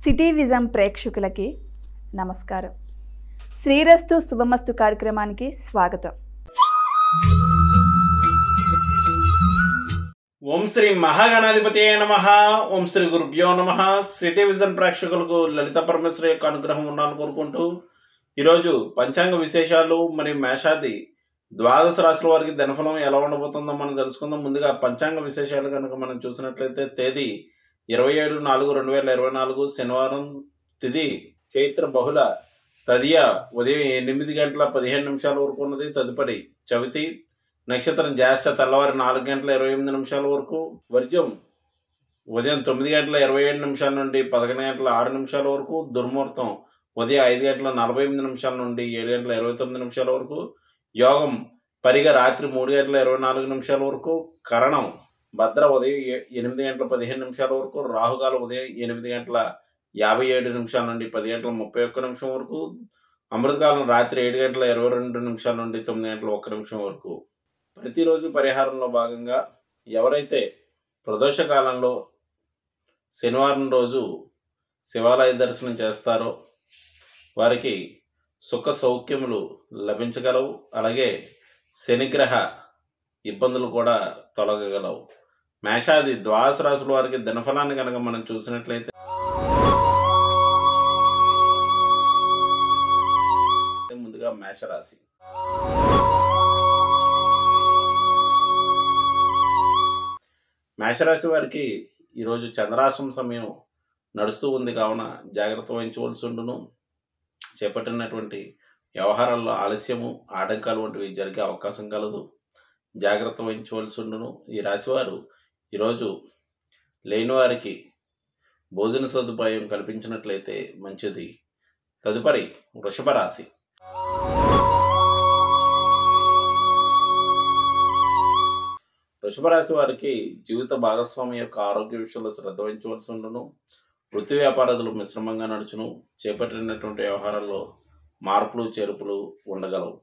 City vision ప్రేక్షకులకి నమస్కారం. శ్రీరస్తు శుభమస్తు కార్యక్రమానికి స్వాగతం. ఓం శ్రీ మహాగణాధిపతియే నమః. ఓం శ్రీ గురుభ్యో నమః. సిటీ విజన్ ప్రేక్షకులకు లలిత పరమేశ్వరి యొక్క అనుగ్రహం ఉండాలని కోరుకుంటూ ఈరోజు పంచాంగ విశేషాలు మరియు మేషాది ద్వాదశ రాశుల వారికి దినఫలం ఎలా ఉండబోతుందో మనం తెలుసుకుందాం. ముందుగా పంచాంగ విశేషాలు కనుక మనం చూసినట్లయితే తేదీ 27/4/2024 శనివారం, తిథి చైత్ర బహుళ తదియ ఉదయం 8 గంటల 15 నిమిషాల వరకు ఉన్నది. తదుపరి చవితి నక్షత్రం జ్యేష్ఠ తెల్లవారి 4 గంటల 28 నిమిషాల వరకు, వర్జం ఉదయం 9 గంటల 27 నిమిషాల నుండి 11 గంటల 6 నిమిషాల వరకు, దుర్ముహూర్తం ఉదయం 5 గంటల 48 నిమిషాల నుండి 7 గంటల 29 నిమిషాల వరకు, యోగం పరిగ రాత్రి 3 గంటల 24 నిమిషాల వరకు, కరణం భద్ర ఉదయం 8 గంటల 15 నిమిషాల వరకు, రాహుకాలం ఉదయం 8 గంటల 57 నిమిషాల నుండి 10 గంటల 31 నిమిషం వరకు, అమృతకాలం రాత్రి 7 గంటల 22 నిమిషాల నుండి 9 గంటల 1 నిమిషం వరకు. ప్రతిరోజు పరిహారంలో భాగంగా ఎవరైతే ప్రదోష కాలంలో శనివారం రోజు శివాలయ దర్శనం చేస్తారో వారికి సుఖ సౌఖ్యములు లభించగలవు. అలాగే శనిగ్రహ ఇబ్బందులు కూడా తొలగగలవు. మేషాది ద్వాదశ రాశుల వారికి దినఫలాన్ని కనుక మనం చూసినట్లయితే ముందుగా మేషరాశి. మేషరాశి వారికి ఈరోజు చంద్రాశ్రమ సమయం నడుస్తూ ఉంది కావున జాగ్రత్త వహించవలసి ఉండును. చేపట్టినటువంటి వ్యవహారాల్లో ఆలస్యము, ఆటంకాలు వంటివి జరిగే అవకాశం కలదు. జాగ్రత్త వహించవలసి ఉండును. ఈ రాశివారు ఈరోజు లేని వారికి భోజన సదుపాయం కల్పించినట్లయితే మంచిది. తదుపరి వృషభ రాశి. వృషభ రాశి వారికి జీవిత భాగస్వామి యొక్క ఆరోగ్య విషయంలో శ్రద్ధ వహించవలసి ఉండును. వృత్తి వ్యాపారాదులు మిశ్రమంగా నడుచును. చేపట్టినటువంటి వ్యవహారాల్లో మార్పులు చేర్పులు ఉండగలవు.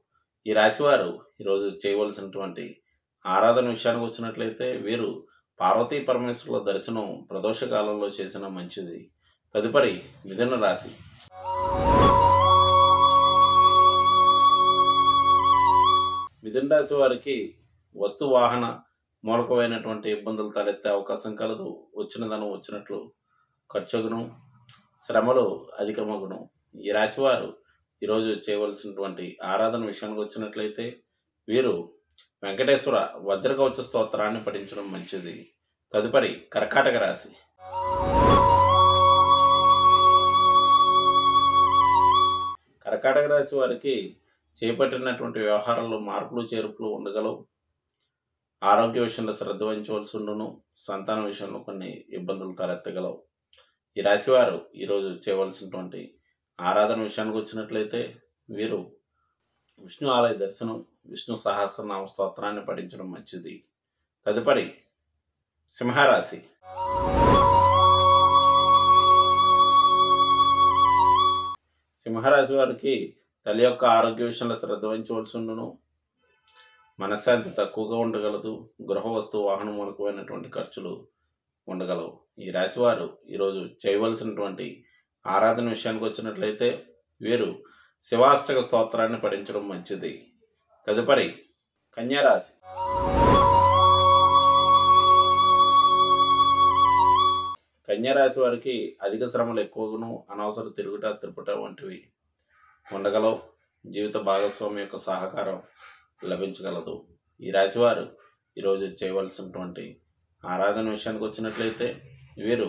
ఈ రాశివారు ఈరోజు చేయవలసినటువంటి ఆరాధన విషయానికి వచ్చినట్లయితే వీరు పార్వతీ పరమేశ్వరుల దర్శనం ప్రదోష కాలంలో చేసిన మంచిది. తదుపరి మిథున రాశి. మిథున రాశి వారికి వస్తు వాహన మూలకమైనటువంటి ఇబ్బందులు తలెత్తే అవకాశం కలదు. వచ్చిన ధనం వచ్చినట్లు ఖర్చుగును, శ్రమలు అధికమగును. ఈ రాశివారు ఈరోజు చేయవలసినటువంటి ఆరాధన విషయానికి వచ్చినట్లయితే వీరు వెంకటేశ్వర వజ్రకవచ స్తోత్రాన్ని పఠించడం మంచిది. తదుపరి కర్కాటక రాశి. కర్కాటక రాశి వారికి చేపట్టినటువంటి వ్యవహారాల్లో మార్పులు చేర్పులు ఉండగలవు. ఆరోగ్య విషయంలో శ్రద్ధ వహించవలసి ఉండును. సంతాన విషయంలో కొన్ని ఇబ్బందులు తలెత్తగలవు. ఈ రాశివారు ఈరోజు చేయవలసినటువంటి ఆరాధన విషయానికి వచ్చినట్లయితే వీరు విష్ణు ఆలయ దర్శనం, విష్ణు సహస్రనామ స్తోత్రాన్ని పఠించడం మంచిది. తదుపరి సింహరాశి. సింహరాశి వారికి తల్లి యొక్క ఆరోగ్య విషయంలో శ్రద్ధ వహించవలసి ఉండును. మనశ్శాంతి తక్కువగా ఉండగలదు. గృహ వస్తువు వాహన మూలకమైనటువంటి ఖర్చులు ఉండగలవు. ఈ రాశివారు ఈరోజు చేయవలసినటువంటి ఆరాధన విషయానికి వచ్చినట్లయితే వీరు శివాష్టక స్తోత్రాన్ని పఠించడం మంచిది. తదుపరి కన్యారాశి. కన్యారాశి వారికి అధిక శ్రమలు ఎక్కువగాను, అనవసర తిరుగుట తిరుపట వంటివి ఉండగలవు. జీవిత భాగస్వామి యొక్క సహకారం లభించగలదు. ఈ రాశివారు ఈరోజు చేయవలసినటువంటి ఆరాధన విషయానికి వచ్చినట్లయితే వీరు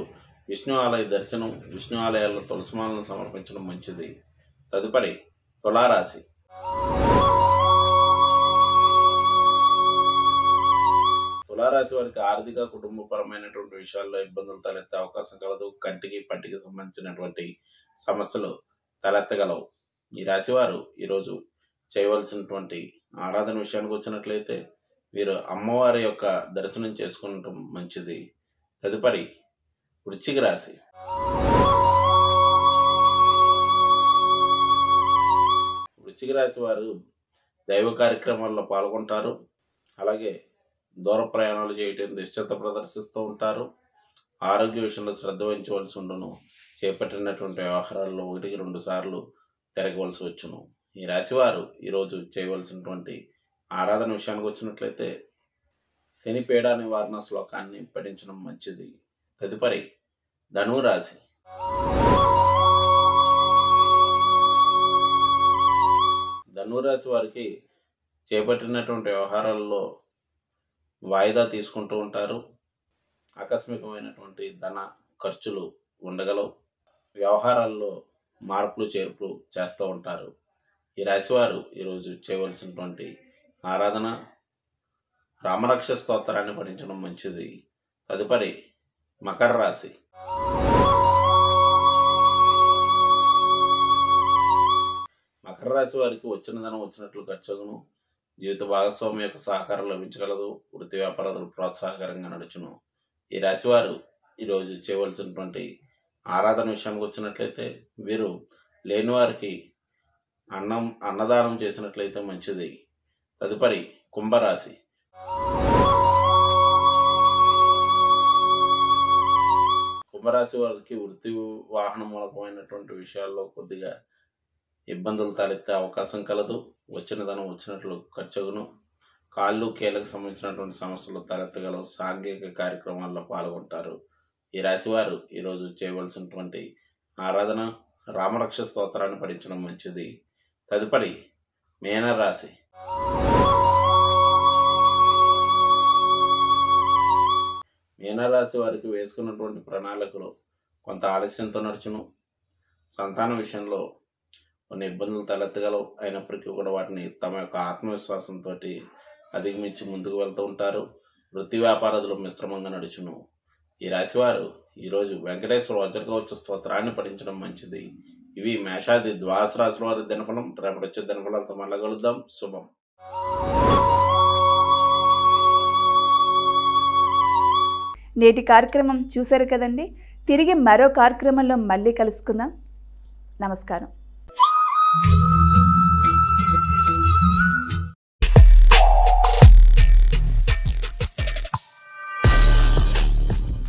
విష్ణు ఆలయ దర్శనం, విష్ణు ఆలయాల్లో తులసిమాలను సమర్పించడం మంచిది. తదుపరి తులారాశి. తులారాశి వారికి ఆర్థిక కుటుంబపరమైనటువంటి విషయాల్లో ఇబ్బందులు తలెత్తే అవకాశం కలదు. కంటికి పంటికి సంబంధించినటువంటి సమస్యలు తలెత్తగలవు. ఈ రాశివారు ఈరోజు చేయవలసినటువంటి ఆరాధన విషయానికి వచ్చినట్లయితే వీరు అమ్మవారి యొక్క దర్శనం చేసుకుంటం మంచిది. తదుపరి వృశ్చిక రాశి. వృశ్చిక రాశి వారు దైవ కార్యక్రమాల్లో పాల్గొంటారు. అలాగే దూర ప్రయాణాలు చేయటం ఇష్టత ప్రదర్శిస్తూ ఉంటారు. ఆరోగ్య విషయంలో శ్రద్ధ వహించవలసి ఉండును. చేపట్టినటువంటి వ్యవహారాల్లో 1-2 సార్లు తిరగవలసి వచ్చును. ఈ రాశివారు ఈరోజు చేయవలసినటువంటి ఆరాధన విషయానికి వచ్చినట్లయితే శని పీడ నివారణ శ్లోకాన్ని పఠించడం మంచిది. తదుపరి ధనురాశి. ధనురాశి వారికి చేపట్టినటువంటి వ్యవహారాల్లో వాయిదా తీసుకుంటూ ఉంటారు. ఆకస్మికమైనటువంటి ధన ఖర్చులు ఉండగలవు. వ్యవహారాల్లో మార్పులు చేర్పులు చేస్తూ ఉంటారు. ఈ రాశివారు ఈరోజు చేయవలసినటువంటి ఆరాధన రామరక్ష స్తోత్రాన్ని పఠించడం మంచిది. తదుపరి మకర రాశి. మకర రాశి వారికి వచ్చిన ధనం వచ్చినట్లు ఖర్చును. జీవిత భాగస్వామి యొక్క సహకారం లభించగలదు. వృత్తి వ్యాపారాలు ప్రోత్సాహకరంగా నడుచును. ఈ రాశివారు ఈరోజు చేయవలసినటువంటి ఆరాధన విషయానికి వచ్చినట్లయితే వీరు లేని వారికి అన్నదానం చేసినట్లయితే మంచిది. తదుపరి కుంభరాశి. కుంభరాశి వారికి వృత్తి వాహన మూలకమైనటువంటి విషయాల్లో కొద్దిగా ఇబ్బందులు తలెత్తే అవకాశం కలదు. వచ్చిన ధనం వచ్చినట్లు ఖర్చును. కాళ్ళు కీళ్ళకు సంబంధించినటువంటి సమస్యలు తలెత్తగలవు. సాంఘిక కార్యక్రమాల్లో పాల్గొంటారు. ఈ రాశివారు ఈరోజు చేయవలసినటువంటి ఆరాధన రామరక్ష స్తోత్రాన్ని పఠించడం మంచిది. తదుపరి మీనరాశి. మీనరాశి వారికి వేసుకున్నటువంటి ప్రణాళికలు కొంత ఆలస్యంతో నడుచును. సంతాన విషయంలో కొన్ని ఇబ్బందులు తలెత్తగలవు. అయినప్పటికీ కూడా వాటిని తమ యొక్క ఆత్మవిశ్వాసంతో అధిగమించి ముందుకు వెళ్తూ ఉంటారు. వృత్తి వ్యాపారాలు మిశ్రమంగా నడుచును. ఈ రాశివారు ఈరోజు వెంకటేశ్వర వజ్రకవచ స్తోత్రాన్ని పఠించడం మంచిది. ఇవి మేషాది ద్వాదశ రాశుల వారి దినఫలం. రేపటి వచ్చే దినఫలంతో మళ్ళీ కలుద్దాం. శుభం. నేటి కార్యక్రమం చూశారు కదండి. తిరిగి మరో కార్యక్రమంలో మళ్ళీ కలుసుకుందాం. నమస్కారం.